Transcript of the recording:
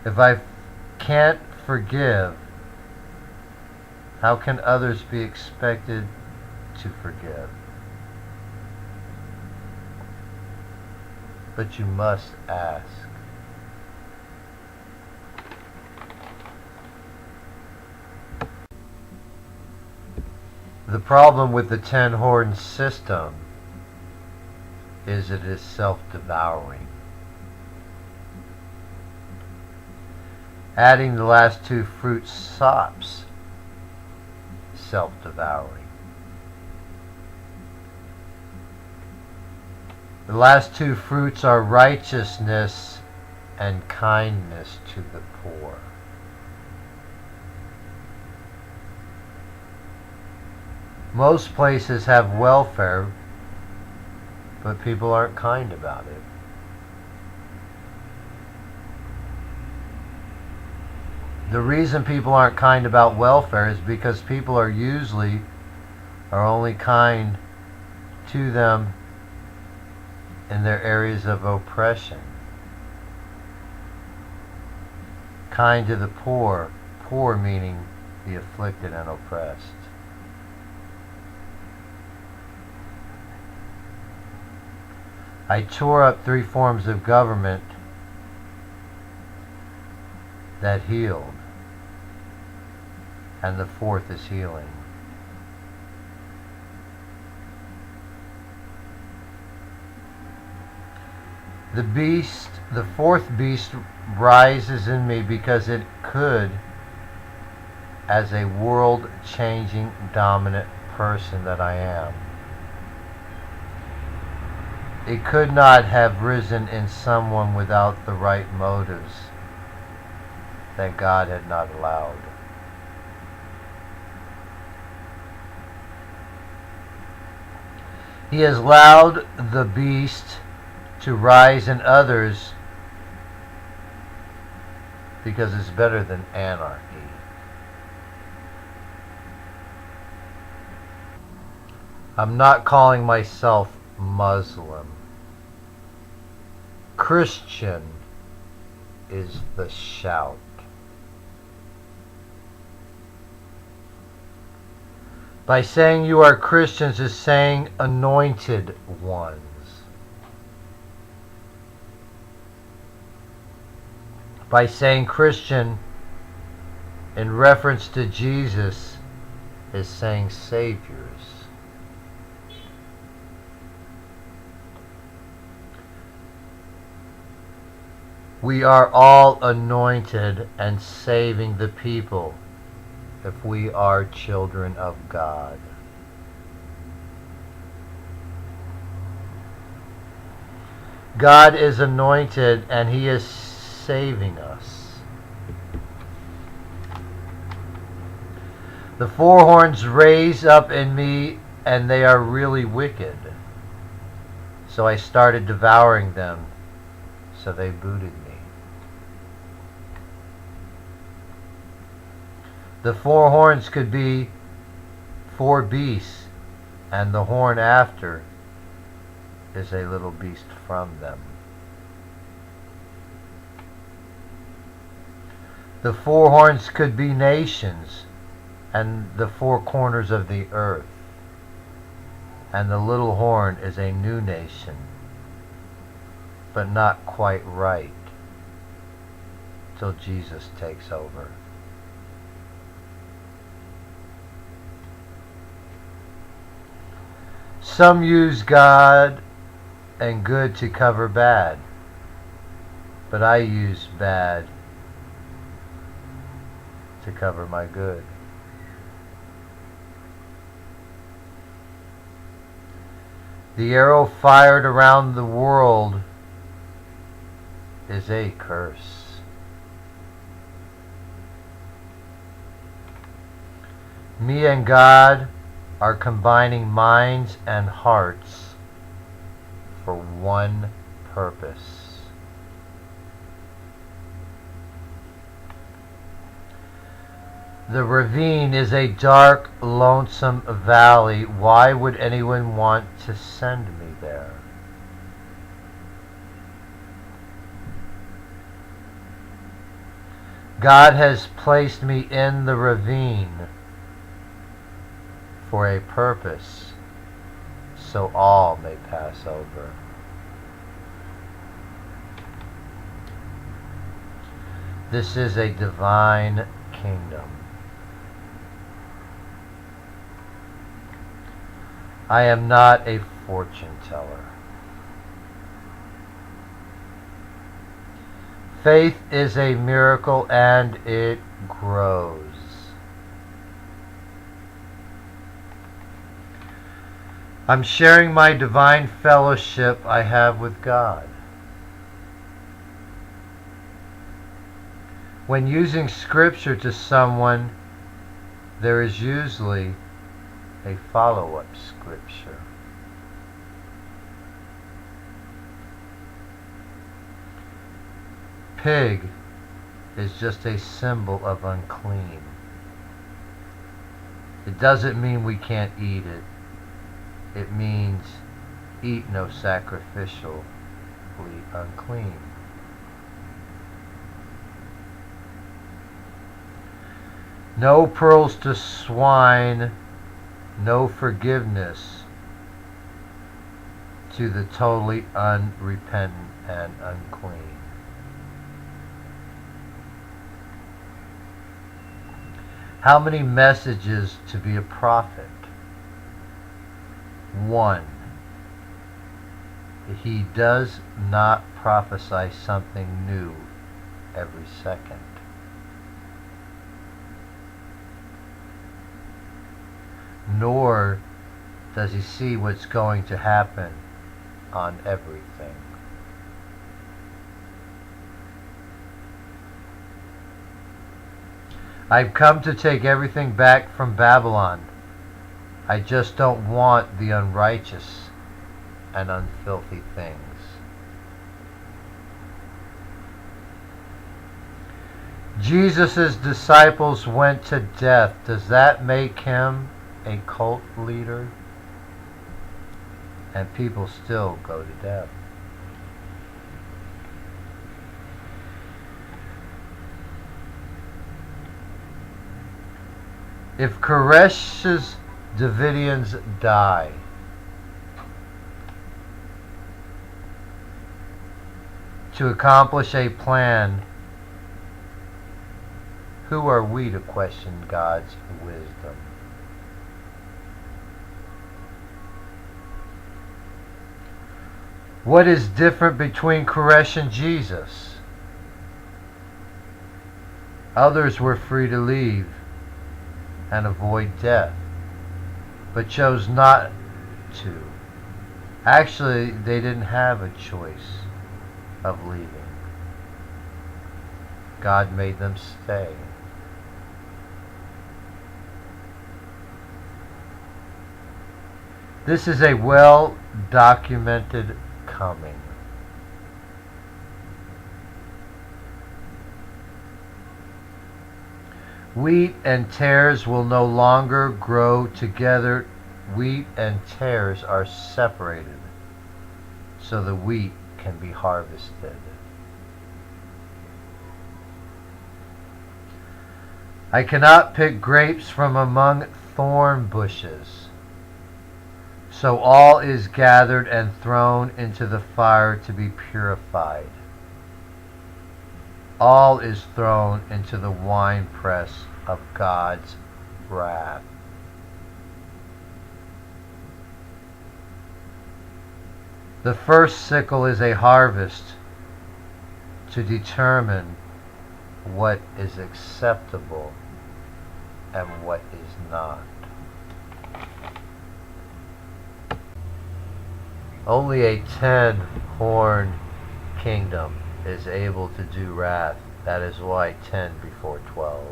If I can't forgive, how can others be expected to forgive? But you must ask. The problem with the 10-horn system is it is self-devouring. Adding the last two fruits stops self-devouring. The last two fruits are righteousness and kindness to the poor. Most places have welfare, but people aren't kind about it. The reason people aren't kind about welfare is because people are only kind to them in their areas of oppression. Kind to the poor, poor meaning the afflicted and oppressed. I tore up 3 forms of government that healed, and the 4th is healing. The 4th beast rises in me because it could, as a world-changing dominant person that I am, it could not have risen in someone without the right motives that God had not allowed. He has allowed the beast to rise in others because it's better than anarchy. I'm not calling myself Muslim. Christian is the shout. By saying you are Christians is saying anointed ones. By saying Christian in reference to Jesus is saying saviors. We are all anointed and saving the people if we are children of God. God is anointed and He is saving us. The 4 horns raise up in me and they are really wicked. So I started devouring them, so they booted me. The 4 horns could be 4 beasts, and the horn after is a little beast from them. The 4 horns could be nations, and the 4 corners of the earth. And the little horn is a new nation, but not quite right till Jesus takes over. Some use God and good to cover bad, but I use bad to cover my good. The arrow fired around the world is a curse. Me and God are combining minds and hearts for one purpose. The ravine is a dark, lonesome valley. Why would anyone want to send me there? God has placed me in the ravine for a purpose, so all may pass over. This is a divine kingdom. I am not a fortune teller. Faith is a miracle and it grows. I'm sharing my divine fellowship I have with God. When using scripture to someone, there is usually a follow-up scripture. Pig is just a symbol of unclean. It doesn't mean we can't eat it. It means eat no sacrificially unclean. No pearls to swine, no forgiveness to the totally unrepentant and unclean. How many messages to be a prophet? 1. He does not prophesy something new every second. Nor does he see what's going to happen on everything. I've come to take everything back from Babylon. I just don't want the unrighteous and unfilthy things. Jesus' disciples went to death. Does that make him a cult leader? And people still go to death. If Koresh's Davidians die, to accomplish a plan, who are we to question God's wisdom? What is different between Koresh and Jesus? Others were free to leave and avoid death, but chose not to. Actually, they didn't have a choice of leaving. God made them stay. This is a well-documented coming. Wheat and tares will no longer grow together. Wheat and tares are separated so the wheat can be harvested. I cannot pick grapes from among thorn bushes. So all is gathered and thrown into the fire to be purified. All is thrown into the winepress of God's wrath. The first sickle is a harvest to determine what is acceptable and what is not. Only a 10-horn kingdom is able to do wrath. That is why 10 before 12.